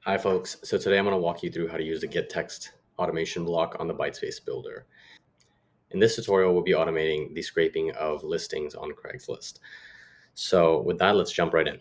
Hi folks, so today I'm going to walk you through how to use the get text automation block on the Bytespace builder. In this tutorial, we'll be automating the scraping of listings on Craigslist. So with that, let's jump right in.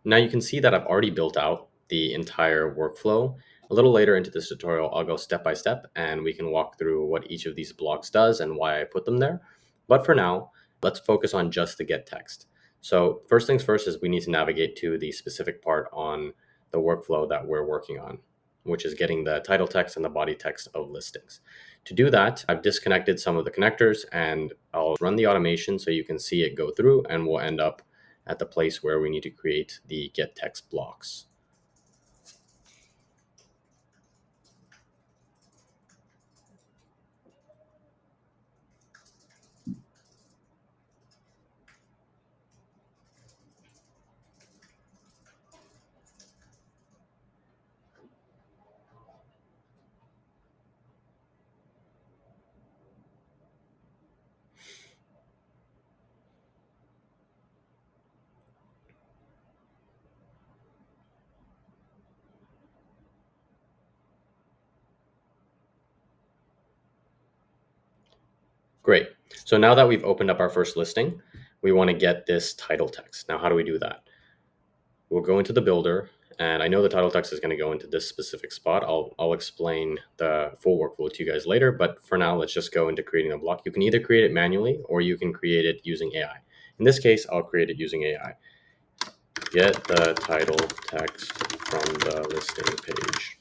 Now you can see that I've already built out the entire workflow. A little later into this tutorial, I'll go step by step and we can walk through what each of these blocks does and why I put them there. But for now, let's focus on just the get text. So first things first is we need to navigate to the specific part on the workflow that we're working on, which is getting the title text and the body text of listings. To do that, I've disconnected some of the connectors and I'll run the automation so you can see it go through, and we'll end up at the place where we need to create the get text blocks. Great. So now that we've opened up our first listing, we want to get this title text. Now, how do we do that? We'll go into the builder, and I know the title text is going to go into this specific spot. I'll explain the full workflow to you guys later, but for now, let's just go into creating a block. You can either create it manually or you can create it using AI. In this case, I'll create it using AI. Get the title text from the listing page.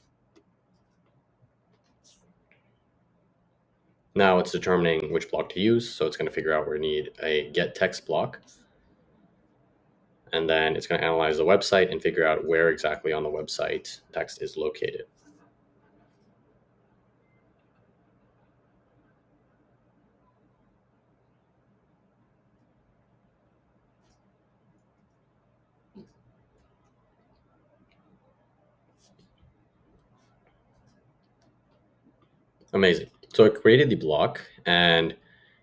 Now it's determining which block to use, so it's going to figure out where we need a get text block. And then it's going to analyze the website and figure out where exactly on the website text is located. Amazing. So it created the block and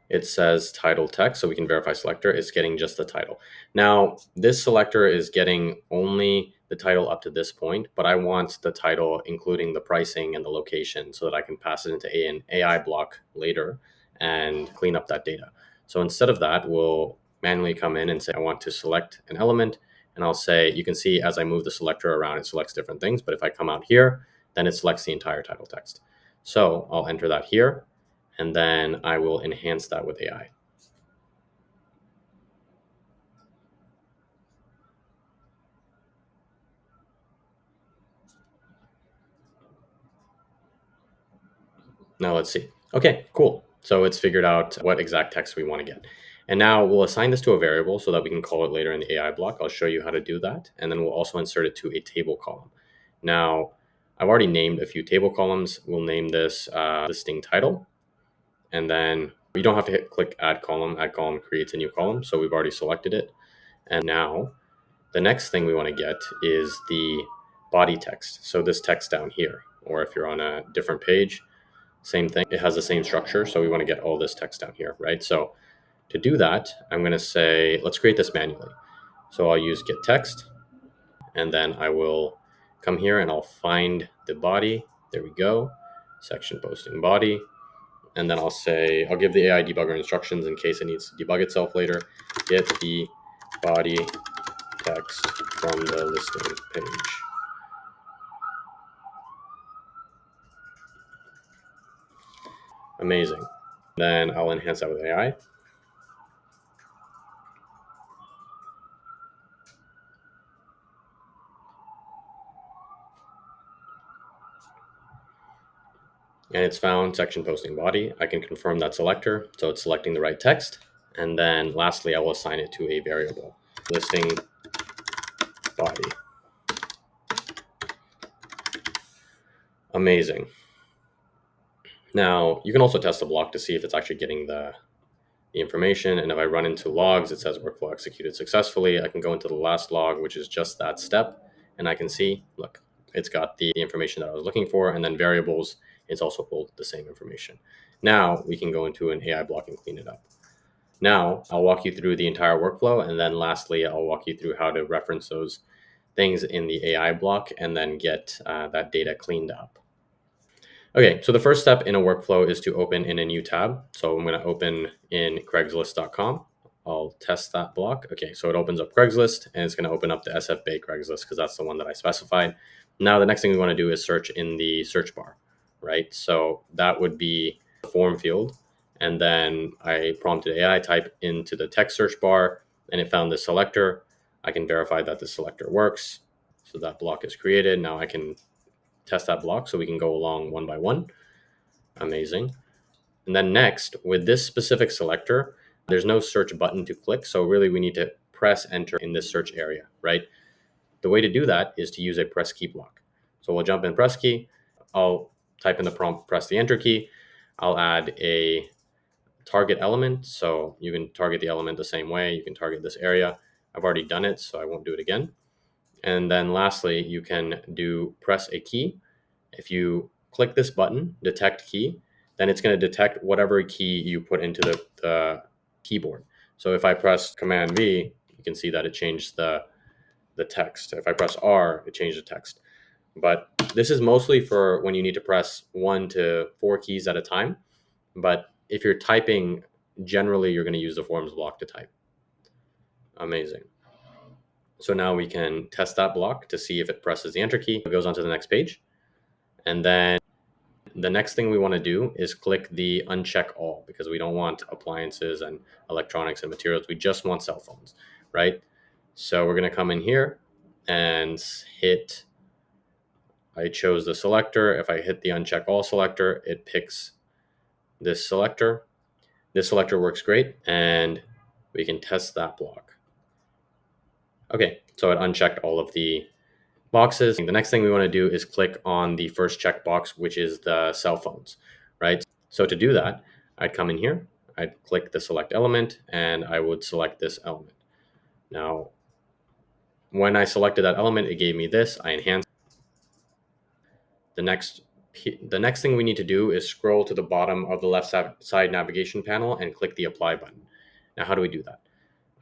it says title text, so we can verify selector. It's getting just the title. Now, this selector is getting only the title up to this point, but I want the title including the pricing and the location so that I can pass it into an AI block later and clean up that data. So instead of that, we'll manually come in and say, I want to select an element. And I'll say, you can see as I move the selector around, it selects different things. But if I come out here, then it selects the entire title text. So I'll enter that here, and then I will enhance that with AI. Now let's see. Okay, cool. So it's figured out what exact text we want to get. And now we'll assign this to a variable so that we can call it later in the AI block. I'll show you how to do that. And then we'll also insert it to a table column. Now, I've already named a few table columns. We'll name this listing title. And then you don't have to click add column. Add column creates a new column. So we've already selected it. And now the next thing we want to get is the body text. So this text down here, or if you're on a different page, same thing. It has the same structure. So we want to get all this text down here, right? So to do that, I'm going to say, let's create this manually. So I'll use get text, and then I will come here and I'll find the body. There we go. Section posting body. And then I'll say, I'll give the AI debugger instructions in case it needs to debug itself later. Get the body text from the listing page. Amazing. Then I'll enhance that with AI. And it's found section posting body. I can confirm that selector, so it's selecting the right text. And then lastly, I will assign it to a variable, listing body. Amazing. Now, you can also test the block to see if it's actually getting the information. And if I run into logs, it says workflow executed successfully. I can go into the last log, which is just that step. And I can see, look, it's got the information that I was looking for. And then variables, it's also pulled the same information. Now we can go into an AI block and clean it up. Now I'll walk you through the entire workflow. And then lastly, I'll walk you through how to reference things in the AI block and then get that data cleaned up. Okay, so the first step in a workflow is to open in a new tab. So I'm going to open in Craigslist.com. I'll test that block. Okay, so it opens up Craigslist and it's going to open up the SF Bay Craigslist because that's the one that I specified. Now, the next thing we want to do is search in the search bar, right? So that would be the form field. And then I prompted AI type into the text search bar and it found the selector. I can verify that the selector works. So that block is created. Now I can test that block so we can go along one by one. Amazing. And then next, with this specific selector, there's no search button to click. So really we need to press enter in this search area, right? The way to do that is to use a press key block. So we'll jump in press key. I'll type in the prompt, press the enter key. I'll add a target element. So you can target the element the same way. You can target this area. I've already done it, so I won't do it again. And then lastly, you can do press a key. If you click this button, detect key, then it's going to detect whatever key you put into the keyboard. So if I press Command V, you can see that it changed the text. If I press R, it changed the text. But this is mostly for when you need to press 1 to 4 keys at a time. But if you're typing, generally you're going to use the forms block to type. Amazing. So now we can test that block to see if it presses the enter key. It goes on to the next page. And then the next thing we want to do is click the uncheck all because we don't want appliances and electronics and materials. We just want cell phones, right? So we're going to come in here and hit, I chose the selector. If I hit the uncheck all selector, it picks this selector. This selector works great and we can test that block. Okay, so it unchecked all of the boxes. The next thing we want to do is click on the first checkbox, which is the cell phones, right? So to do that, I'd come in here, I'd click the select element, and I would select this element. Now, when I selected that element, it gave me this. I enhanced. The next thing we need to do is scroll to the bottom of the left side navigation panel and click the apply button. Now, how do we do that?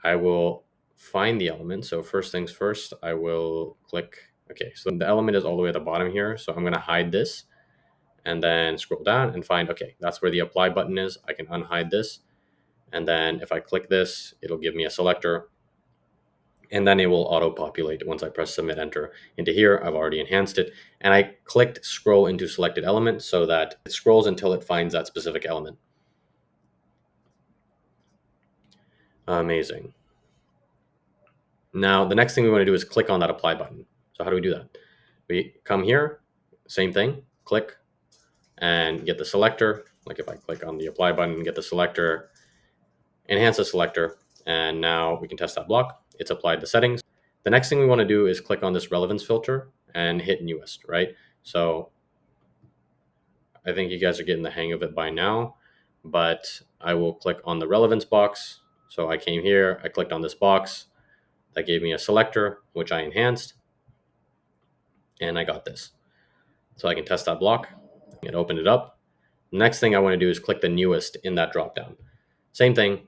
I will find the element. So first things first, I will click. Okay, so the element is all the way at the bottom here. So I'm going to hide this and then scroll down and find, okay, that's where the apply button is. I can unhide this. And then if I click this, it'll give me a selector. And then it will auto-populate once I press submit enter into here. I've already enhanced it. And I clicked scroll into selected element so that it scrolls until it finds that specific element. Amazing. Now, the next thing we want to do is click on that apply button. So how do we do that? We come here, same thing, click and get the selector. Like if I click on the apply button, get the selector, enhance the selector, and now we can test that block. It's applied the settings. The next thing we want to do is click on this relevance filter and hit newest, right? So I think you guys are getting the hang of it by now, but I will click on the relevance box. So I came here, I clicked on this box. That gave me a selector, which I enhanced, and I got this. So I can test that block and open it up. Next thing I want to do is click the newest in that dropdown. Same thing.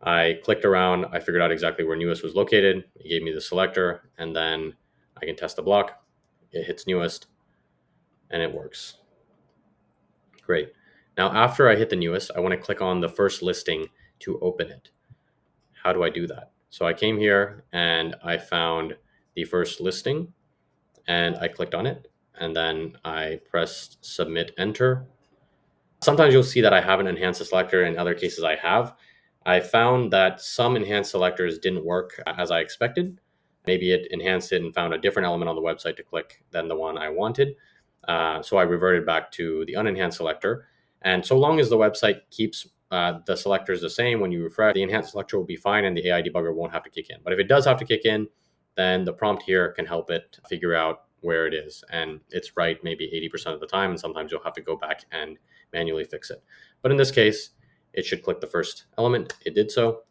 I clicked around. I figured out exactly where newest was located. It gave me the selector, and then I can test the block. It hits newest, and it works. Great. Now, after I hit the newest, I want to click on the first listing to open it. How do I do that? So I came here and I found the first listing and I clicked on it and then I pressed submit enter. Sometimes you'll see that I haven't enhanced the selector. In other cases I have. I found that some enhanced selectors didn't work as I expected. Maybe it enhanced it and found a different element on the website to click than the one I wanted. So I reverted back to the unenhanced selector. And so long as the website keeps the selectors the same when you refresh, the enhanced selector will be fine and the AI debugger won't have to kick in. But if it does have to kick in, then the prompt here can help it figure out where it is. And it's right maybe 80% of the time. And sometimes you'll have to go back and manually fix it. But in this case, it should click the first element. It did so.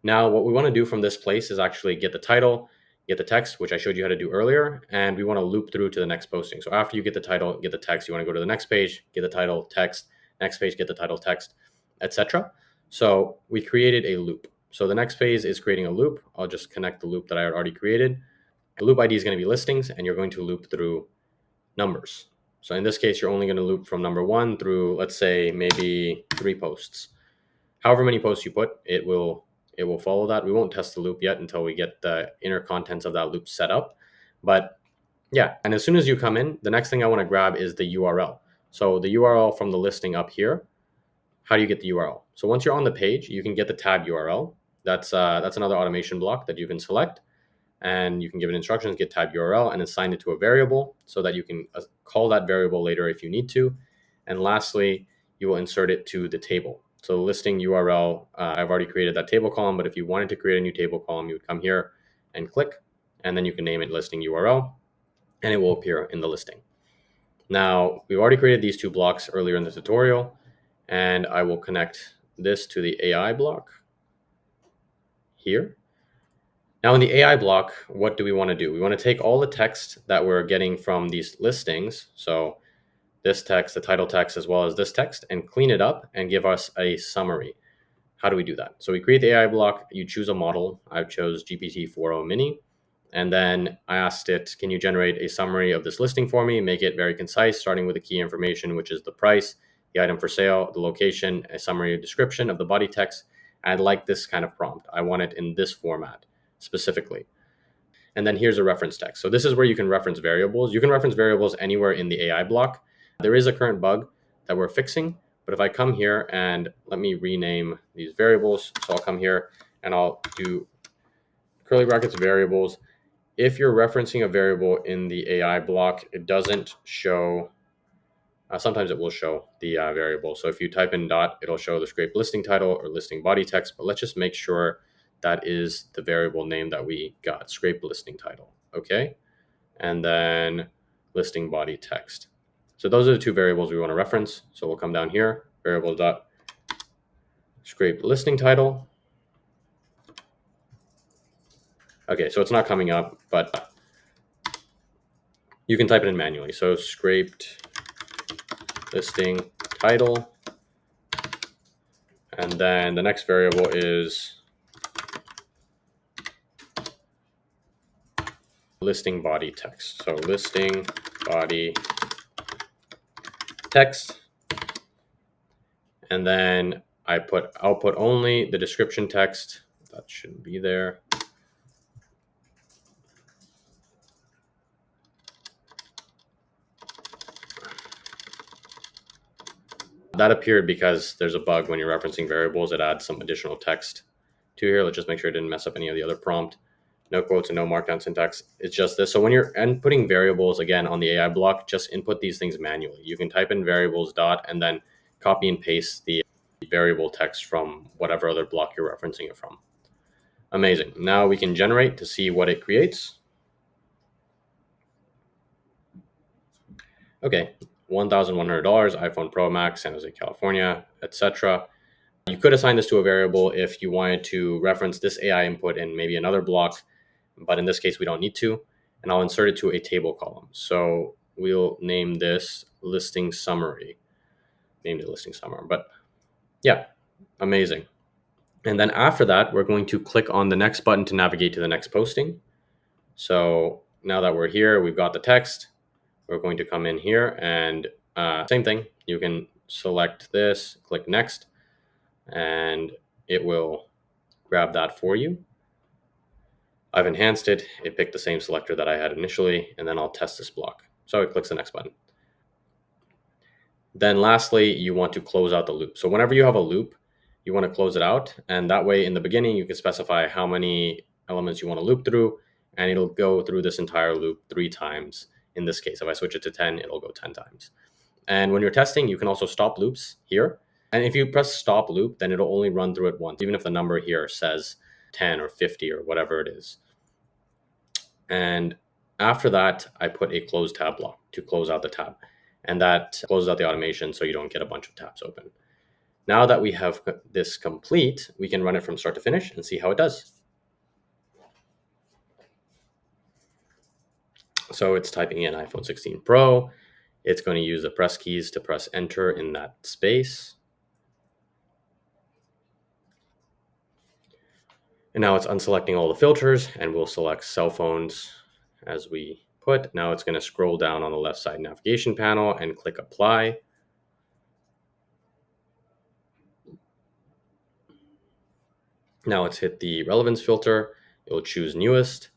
Now, what we want to do from this place is actually get the title, get the text, which I showed you how to do earlier, and we want to loop through to the next posting. So after you get the title, get the text, you want to go to the next page, get the title, text, next page, get the title, text, etc. So we created a loop. So the next phase is creating a loop. I'll just connect the loop that I had already created. The loop ID is going to be listings, and you're going to loop through numbers. So in this case, you're only going to loop from number 1 through, let's say, maybe 3 posts. However many posts you put, it will follow that. We won't test the loop yet until we get the inner contents of that loop set up. But yeah, and as soon as you come in, the next thing I want to grab is the URL. So the URL from the listing up here, how do you get the URL? So once you're on the page, you can get the tab URL. That's another automation block that you can select, and you can give it instructions, get tab URL, and assign it to a variable so that you can call that variable later if you need to. And lastly, you will insert it to the table. So listing URL, I've already created that table column, but if you wanted to create a new table column, you would come here and click, and then you can name it listing URL, and it will appear in the listing. Now, we've already created these 2 blocks earlier in the tutorial, and I will connect this to the AI block here. Now in the AI block, what do we want to do? We want to take all the text that we're getting from these listings, so this text, the title text, as well as this text, and clean it up and give us a summary. How do we do that? So we create the AI block, you choose a model. I chose GPT-4o Mini, and then I asked it, can you generate a summary of this listing for me? Make it very concise, starting with the key information, which is the price, the item for sale, the location, a summary description of the body text. I'd like this kind of prompt. I want it in this format specifically. And then here's a reference text. So this is where you can reference variables. You can reference variables anywhere in the AI block. There is a current bug that we're fixing, but if I come here and let me rename these variables. So I'll come here and I'll do curly brackets variables. If you're referencing a variable in the AI block, it doesn't show, sometimes it will show the variable. So if you type in dot, it'll show the scraped listing title or listing body text, but let's just make sure that is the variable name that we got, scraped listing title, okay? And then listing body text. So those are the 2 variables we want to reference. So we'll come down here, variable dot scraped listing title. Okay, so it's not coming up, but you can type it in manually. So scraped listing title. And then the next variable is listing body text. So listing body text. And then I put output only, the description text. That shouldn't be there. That appeared because there's a bug when you're referencing variables. It adds some additional text to here. Let's just make sure it didn't mess up any of the other prompt. No quotes and no markdown syntax. It's just this. So when you're inputting variables again on the AI block, just input these things manually. You can type in variables dot and then copy and paste the variable text from whatever other block you're referencing it from. Amazing. Now we can generate to see what it creates. Okay, $1,100, iPhone Pro Max, San Jose, California, etc. You could assign this to a variable if you wanted to reference this AI input in maybe another block, but in this case, we don't need to. And I'll insert it to a table column. So we'll name this listing summary. Named it listing summary, but yeah, amazing. And then after that, we're going to click on the next button to navigate to the next posting. So now that we're here, we've got the text. We're going to come in here and same thing. You can select this, click next, and it will grab that for you. I've enhanced it. It picked the same selector that I had initially, and then I'll test this block. So it clicks the next button. Then lastly, you want to close out the loop. So whenever you have a loop, you want to close it out. And that way in the beginning, you can specify how many elements you want to loop through, and it'll go through this entire loop 3 times. In this case, if I switch it to 10, it'll go 10 times. And when you're testing, you can also stop loops here. And if you press stop loop, then it'll only run through it once, even if the number here says 10 or 50 or whatever it is. And after that, I put a close tab block to close out the tab. And that closes out the automation so you don't get a bunch of tabs open. Now that we have this complete, we can run it from start to finish and see how it does. So it's typing in iPhone 16 Pro. It's going to use the press keys to press enter in that space. And now it's unselecting all the filters, and we'll select cell phones as we put. Now it's going to scroll down on the left side navigation panel and click apply. Now let's hit the relevance filter. It will choose newest.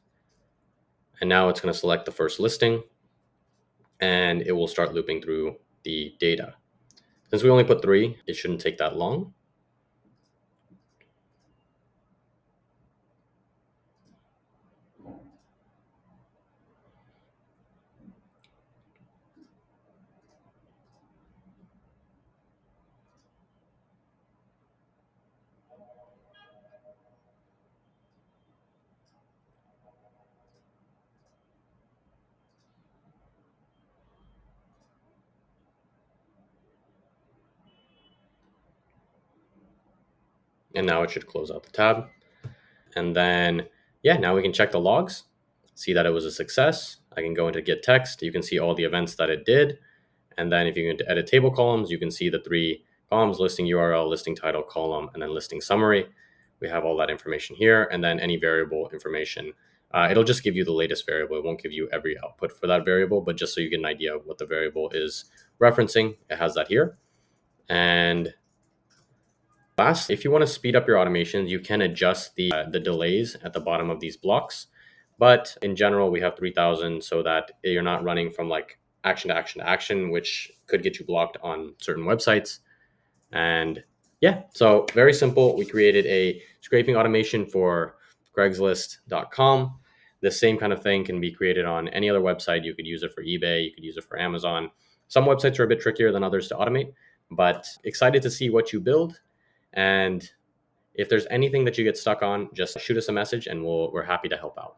And now it's going to select the first listing, and it will start looping through the data. Since we only put 3, it shouldn't take that long. And now it should close out the tab. And then, yeah, now we can check the logs, see that it was a success. I can go into get text. You can see all the events that it did. And then if you go into edit table columns, you can see the 3 columns: listing URL, listing title, column, and then listing summary. We have all that information here. And then any variable information. It'll just give you the latest variable. It won't give you every output for that variable, but just so you get an idea of what the variable is referencing, it has that here. And last, if you want to speed up your automations, you can adjust the delays at the bottom of these blocks. But in general, we have 3,000 so that you're not running from like action to action to action, which could get you blocked on certain websites. And yeah, so very simple. We created a scraping automation for Craigslist.com. The same kind of thing can be created on any other website. You could use it for eBay. You could use it for Amazon. Some websites are a bit trickier than others to automate, but excited to see what you build. And if there's anything that you get stuck on, just shoot us a message and we're happy to help out.